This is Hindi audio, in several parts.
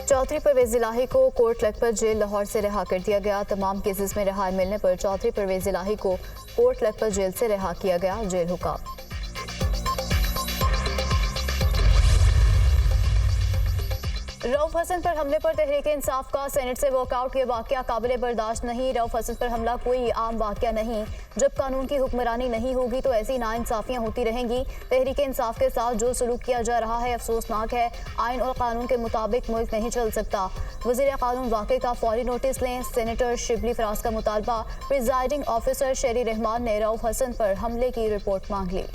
चौधरी परवेज इलाही को कोर्ट लखपत जेल लाहौर से रिहा कर दिया गया। तमाम केसेस में रिहाई मिलने पर चौधरी परवेज इलाही को कोर्ट लखपत जेल से रिहा किया गया। जेल हुक्म। रऊफ हसन पर हमले पर तहरीक इंसाफ का सेनेट से वॉकआउट, ये वाकया काबिल बर्दाश्त नहीं। रऊफ हसन पर हमला कोई आम वाकया नहीं। जब कानून की हुक्मरानी नहीं होगी तो ऐसी नाइंसाफियां होती रहेंगी। तहरीक इंसाफ के साथ जो सलूक किया जा रहा है अफसोसनाक है। आइन और कानून के मुताबिक मुल्क नहीं चल सकता। वज़ीर कानून वाक़े का फौरी नोटिस लें। सेनेटर शिबली फराज का मुतालबा। प्रिजाइडिंग ऑफिसर शेरी रहमान ने रऊफ हसन पर हमले की रिपोर्ट मांग ली।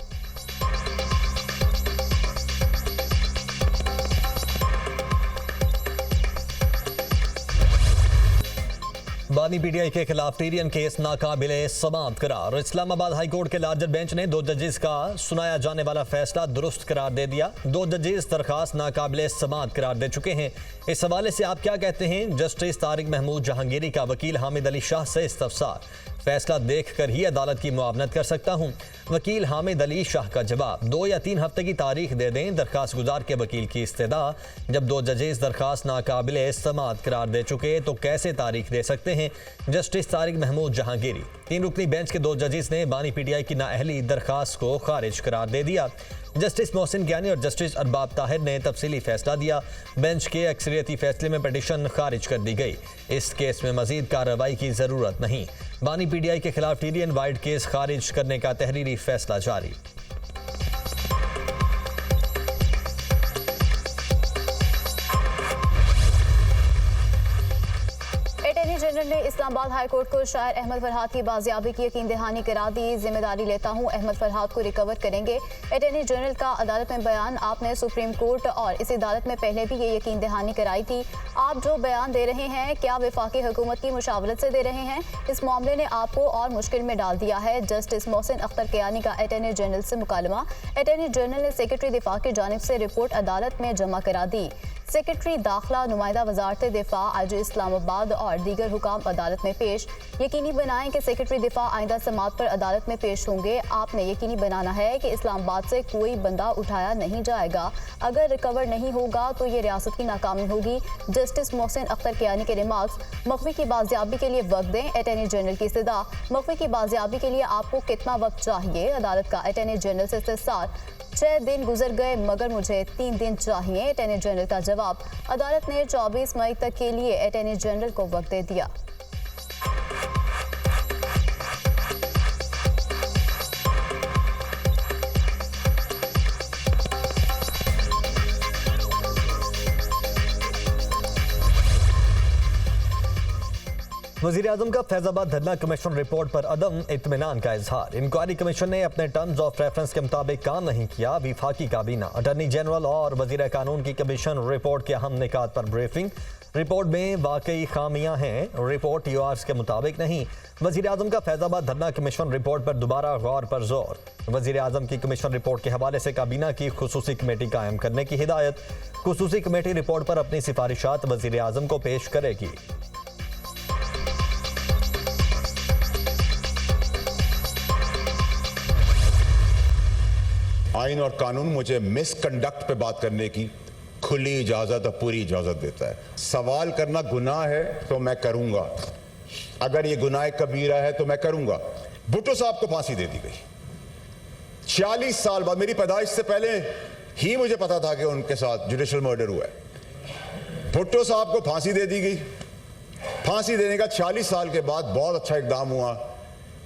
बानी पीटीआई के खिलाफ टीरियन केस नाकाबिले समाअत करार। इस्लामाबाद हाई कोर्ट के लार्जर बेंच ने 2 जजेस का सुनाया जाने वाला फैसला दुरुस्त करार दे दिया। 2 जजेस दरखास्त नाकाबिले समाअत करार दे चुके हैं। इस हवाले से आप क्या कहते हैं? जस्टिस तारिक महमूद जहांगीरी का वकील हामिद अली शाह से इस्तफसार। फैसला देखकर ही अदालत की मुआवनत कर सकता हूं। वकील हामिद अली शाह का जवाब, 2 या 3 हफ्ते की तारीख दे दें। दरखास्त गुजार के वकील की इस्तदा। जब 2 जजेस दरखास्त नाकाबिले समाअत करार दे चुके तो कैसे तारीख दे सकते हैं? जस्टिस तारिक महमूद जहांगीरी। 3 रुकनी बेंच के 2 जजेस ने बानी पीटीआई की नाअहली दरखास्त को खारिज करार दे दिया। जस्टिस मोहसिन ज्ञानी और जस्टिस अरबाब ताहिर ने तफसीली फैसला दिया। बेंच के अक्सरियती फैसले में पिटीशन खारिज कर दी गई। इस केस में मजीद कार्रवाई की जरूरत नहीं। बानी पीटीआई के खिलाफ टीरियन वाइड केस खारिज करने का तहरीरी फैसला जारी। अटॉर्नी जनरल ने इस्लामाबाद हाई कोर्ट को शायर अहमद फरहाद की बाजियाबी की यकीन दहानी करा दी। जिम्मेदारी लेता हूं, अहमद फरहाद को रिकवर करेंगे। अटॉर्नी जनरल का अदालत में बयान, आपने सुप्रीम कोर्ट और इस अदालत में पहले भी ये यकीन दहानी कराई थी। आप जो बयान दे रहे हैं क्या वफाकी हुकूमत की मुशावरत से दे रहे हैं? इस मामले ने आपको और मुश्किल में डाल दिया है। जस्टिस मोहसिन अख्तर कियानी का अटॉर्नी जनरल से मुकालमा। अटॉर्नी जनरल ने सेक्रेटरी दिफा की जानिब से रिपोर्ट अदालत में जमा करा दी। सेक्रेटरी दाखिला, नुमाइंदा वजारत दिफा, आईजी इस्लामाबाद और दीगर हुकाम अदालत में पेश। यकीनी बनाएं कि सेक्रेटरी दिफा आइंदा समाअत पर अदालत में पेश होंगे। आपने यकीनी बनाना है कि इस्लामाबाद से कोई बंदा उठाया नहीं जाएगा। अगर रिकवर नहीं होगा तो ये रियासत की नाकामी होगी। जस्टिस मोहसिन अख्तर कियानी के रिमार्क्स, मखवी की बाजियाबी के लिए वक्त दें। अटॉर्नी जनरल की इस्तदा, मखवी की बाजियाबी के लिए आपको कितना वक्त चाहिए? अदालत का अटॉर्नी जनरल से इस्तफसार, 6 दिन गुजर गए मगर मुझे 3 दिन चाहिए। अटॉर्नी जनरल का जवाब, अदालत ने 24 मई तक के लिए अटॉर्नी जनरल को वक्त दे दिया। वज़ीर आज़म का फैज़ाबाद धरना कमीशन रिपोर्ट पर अदम इत्मीनान का इजहार। इंक्वायरी कमीशन ने अपने टर्म्स ऑफ रेफरेंस के मुताबिक काम नहीं किया। वफाकी काबीना, अटॉर्नी जनरल और वज़ीर कानून की कमीशन रिपोर्ट के अहम निकात पर ब्रीफिंग। रिपोर्ट में वाकई खामियां हैं, रिपोर्ट यूआरएस के मुताबिक नहीं। वज़ीर आज़म का फैज़ाबाद धरना कमीशन रिपोर्ट पर दोबारा गौर पर जोर। वज़ीर आज़म की कमीशन रिपोर्ट के हवाले से काबीना की खुसूसी कमेटी कायम करने की हिदायत। खुसूसी कमेटी रिपोर्ट पर अपनी सिफारिशात वज़ीर आज़म को पेश करेगी। आइन और कानून मुझे मिसकंडक्ट पे बात करने की खुली इजाजत और पूरी इजाजत देता है। सवाल करना गुनाह है तो मैं करूंगा, अगर ये गुनाह कबीरा है तो मैं करूंगा। भुट्टो साहब को फांसी दे दी गई 46 साल बाद। मेरी पैदाइश से पहले ही मुझे पता था कि उनके साथ जुडिशल मर्डर हुआ है। भुट्टो साहब को फांसी दे दी गई। फांसी देने का 40 साल के बाद बहुत अच्छा इकदाम हुआ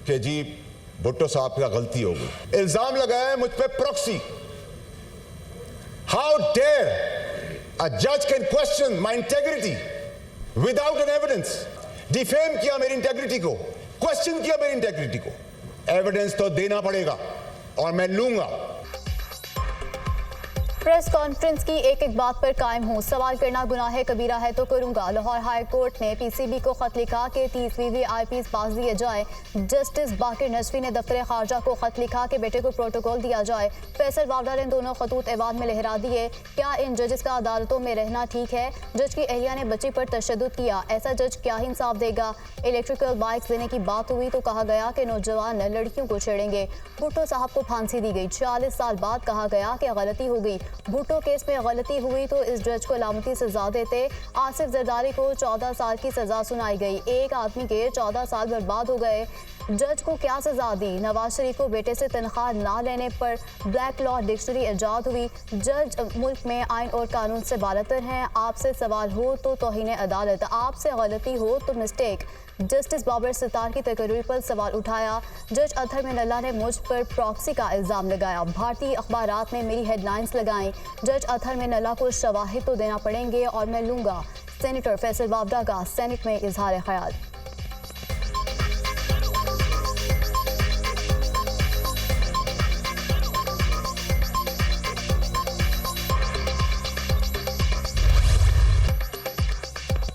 कि जी भुट्टो साहब का गलती हो गई। इल्जाम लगाया है मुझ पे प्रॉक्सी। हाउ डेयर अ जज can question my integrity without an evidence. Defame किया मेरी इंटेग्रिटी को, क्वेश्चन किया मेरी इंटेग्रिटी को। एविडेंस तो देना पड़ेगा और मैं लूंगा। प्रेस कॉन्फ्रेंस की एक एक बात पर कायम हूँ। सवाल करना गुनाह कबीरा है तो करूंगा। लाहौर हाई कोर्ट ने पीसीबी को खत लिखा कि 30वीं वीआईपीज़ पास दिए जाए। जस्टिस बाकिर नजफी ने दफ्तर खारजा को खत लिखा कि बेटे को प्रोटोकॉल दिया जाए। फैसल वावडा ने दोनों खतूत एवान में लहरा दिए। क्या इन जजेस का अदालतों में रहना ठीक है? जज की अहलिया ने बच्ची पर तशद्दुद किया, ऐसा जज क्या ही इंसाफ देगा? इलेक्ट्रिकल बाइक्स देने की बात हुई तो कहा गया कि नौजवान लड़कियों को छेड़ेंगे। भुट्टो साहब को फांसी दी गई। 40 साल बाद कहा गया कि गलती हो गई। भुट्टो केस में गलती हुई तो इस जज को अलामती सजा देते। आसिफ जरदारी को 14 साल की सजा सुनाई गई। एक आदमी के 14 साल बर्बाद हो गए। जज को क्या सजा दी? नवाज शरीफ को बेटे से तनख्वाह ना लेने पर ब्लैक लॉ डिक्शनरी ईजाद हुई। जज मुल्क में आइन और कानून से बालतर हैं। आपसे सवाल हो तो तौहीन अदालत, आपसे गलती हो तो मिस्टेक। जस्टिस बाबर सितार की तकरीर पर सवाल उठाया। जज अतहर मिनल्ला ने मुझ पर प्रॉक्सी का इल्ज़ाम लगाया। भारतीय अखबारात ने मेरी हेडलाइंस लगाई। जज अतहर मिनल्ला को शवाहिद तो देना पड़ेंगे और मैं लूँगा। सेनेटर फैसल वावडा का सेनेट में इजहार ख्याल।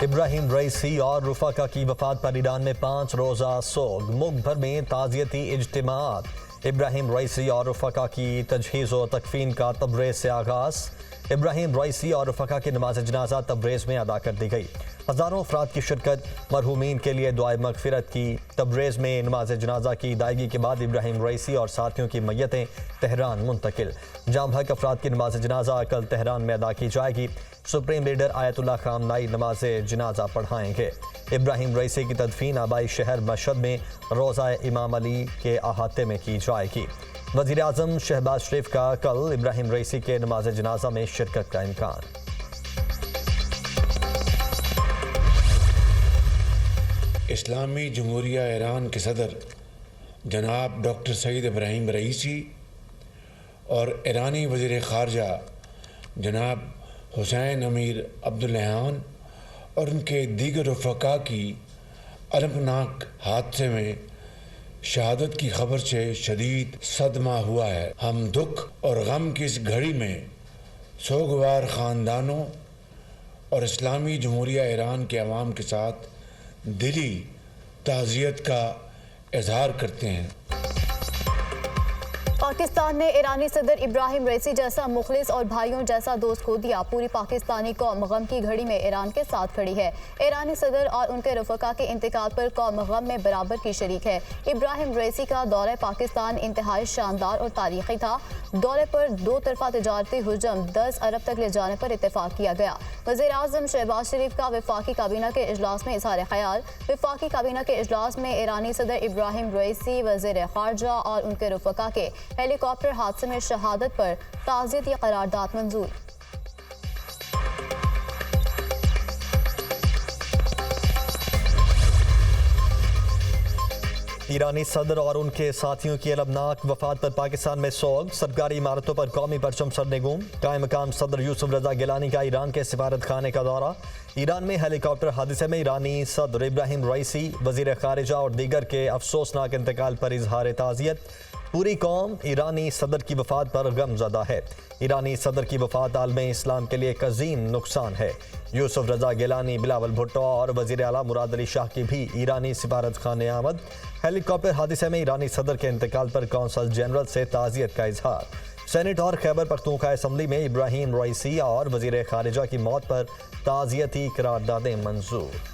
इब्राहिम रईसी और रुफाका की वफात पर ईरान में 5 रोज़ा सोग। मुल्क भर में ताज़ियती इज्तिमात। इब्राहिम रईसी और रुफाका की तजहीज़ व तकफीन का तबरेज़ से आगाज़। इब्राहिम रईसी और रुफाका की नमाज जनाजा तबरेज़ में अदा कर दी गई। हज़ारों अफराद की शिरकत। मरहूमीन के लिए दुआए मगफिरत की। तबरेज़ में नमाज जनाजा की अदायगी के बाद इब्राहिम रईसी और साथियों की मैयतें तेहरान मुंतकिल। जाम हक अफराद की नमाज जनाजा कल तेहरान में अदा की जाएगी। सुप्रीम लीडर आयतुल्लाह खामनाई नमाज जनाजा पढ़ाएंगे। इब्राहिम रईसी की तदफीन आबाई शहर मशहद में रोज़ा इमाम अली के अहाते में की जाएगी। वज़ीर आज़म शहबाज शरीफ का कल इब्राहिम रईसी के नमाज जनाजा में शिरकत का इम्कान। इस्लामी जमहूरिया ईरान के सदर जनाब डॉक्टर सईद इब्राहिम रईसी और ईरानी वज़ीर ख़ारजा जनाब हुसैन अमीर अब्दुल्लहान और उनके दीगर रफ़का की अलमनाक हादसे में शहादत की खबर से शदीद सदमा हुआ है। हम दुख और गम की इस घड़ी में सोगवार ख़ानदानों और इस्लामी जमहूरिया ईरान के अवाम के साथ दिली ताज़ियत का इजहार करते हैं। पाकिस्तान ने ईरानी सदर इब्राहिम रईसी जैसा मुखलिस और भाइयों जैसा दोस्त खो दिया। पूरी पाकिस्तानी कौम गम की घड़ी में ईरान के साथ खड़ी है। ईरानी सदर और उनके रफ़का के इंतकाल पर कौम गम में बराबर की शरीक है। इब्राहिम रईसी का दौरे पाकिस्तान इंतहाई शानदार और तारीखी था। दौरे पर 2 तरफा तजारती हुजम 10 अरब तक ले जाने पर इत्तेफाक किया गया। वज़ीर आज़म शहबाज शरीफ का वफाकी काबीना के इजलास में इजहार ख्याल। वफाकी काबीना के इजलास में ईरानी सदर इब्राहिम रईसी, वज़ीर ख़ारजा और उनके रफ़का के हेलीकॉप्टर हादसे में शहादत पर ताज़ियती करारदाद मंजूर। ईरानी सदर और उनके साथियों की अलमनाक वफात पर पाकिस्तान में सोग। सरकारी इमारतों पर कौमी परचम सरनेगूम। कायम मकाम सदर यूसुफ रजा गिलानी का ईरान के सिफारत खाने का दौरा। ईरान में हेलीकॉप्टर हादसे में ईरानी सदर इब्राहिम रईसी, वज़ीर ख़ारिजा और दीगर के अफसोसनाक इंतकाल पर इजहार ताज़ियत। पूरी कौम ईरानी सदर की वफात पर गमज़दा है। ईरानी सदर की वफात आलमे इस्लाम के लिए एक अजीम नुकसान है। यूसुफ रजा गिलानी, बिलावल भुट्टो और वज़ीर आला मुराद अली शाह की भी ईरानी सिफारत खाने आमद। हेलीकॉप्टर हादसे में ईरानी सदर के इंतकाल पर कौंसल जनरल से ताज़ियत का इजहार। सेनेट और खैबर पख्तूनख्वा असम्बली में इब्राहिम रईसी और वज़ीर ख़ारिजा की मौत पर ताज़ियती करारदादें मंजूर।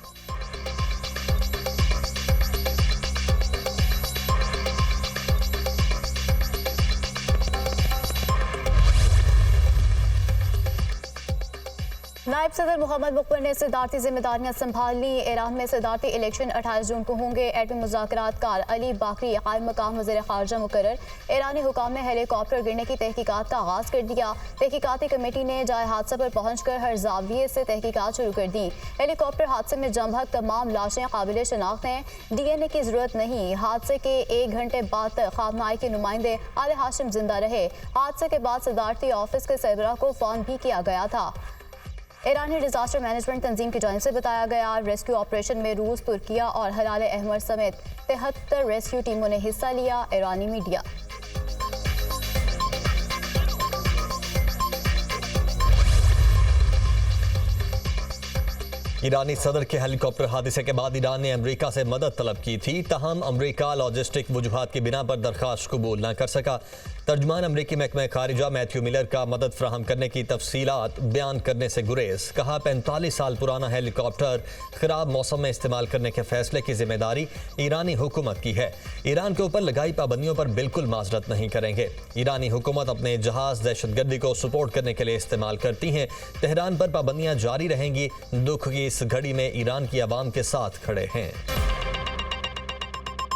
नायब सदर मोहम्मद मुकबर ने सदारती जिम्मेदारियां संभाल ली। ईरान में सदारती इलेक्शन 28 जून को होंगे। एटमी मुज़ाकरात कार अली बाकरी कायम मकाम वज़ीर ख़ारजा मुकर्रर। ईरानी हुकाम ने हेलीकॉप्टर गिरने की तहकीकात का आगाज़ कर दिया। तहकीकाती कमेटी ने जाए हादसा पर पहुंचकर हर जाविये से तहकीकात शुरू कर दी। हेलीकॉप्टर हादसे में जमभक तमाम लाशें काबिल शनाख्त हैं। DNA की जरूरत नहीं। हादसे के 1 घंटे बाद तक खामनाई के नुमाइंदे आले हाशिम जिंदा रहे। हादसे के बाद सदारती ऑफिस के सरबराह को फ़ोन भी किया गया था। ईरानी डिजास्टर मैनेजमेंट तंजीम की जानिब से बताया गया। रेस्क्यू ऑपरेशन में रूस, तुर्किया और हलाल अहमर समेत 73 रेस्क्यू टीमों ने हिस्सा लिया। ईरानी मीडिया। ईरानी सदर के हेलीकॉप्टर हादसे के बाद ईरान ने अमेरिका से मदद तलब की थी, तहम अमेरिका लॉजिस्टिक वजूहात की बिना पर दरख्वास्त कबूल न कर सका। तर्जुमान अमरीकी महकमा खारिजा मैथ्यू मिलर का मदद फ्राहम करने की तफसीलात बयान करने से गुरेज। कहा 45 साल पुराना हेलीकॉप्टर खराब मौसम में इस्तेमाल करने के फैसले की जिम्मेदारी ईरानी हुकूमत की है। ईरान के ऊपर लगाई पाबंदियों पर बिल्कुल माजरत नहीं करेंगे। ईरानी हुकूमत अपने जहाज दहशतगर्दी को सपोर्ट करने के लिए इस्तेमाल करती हैं। तेहरान पर पाबंदियां जारी रहेंगी। दुख की इस घड़ी में ईरान की आवाम के साथ खड़े हैं।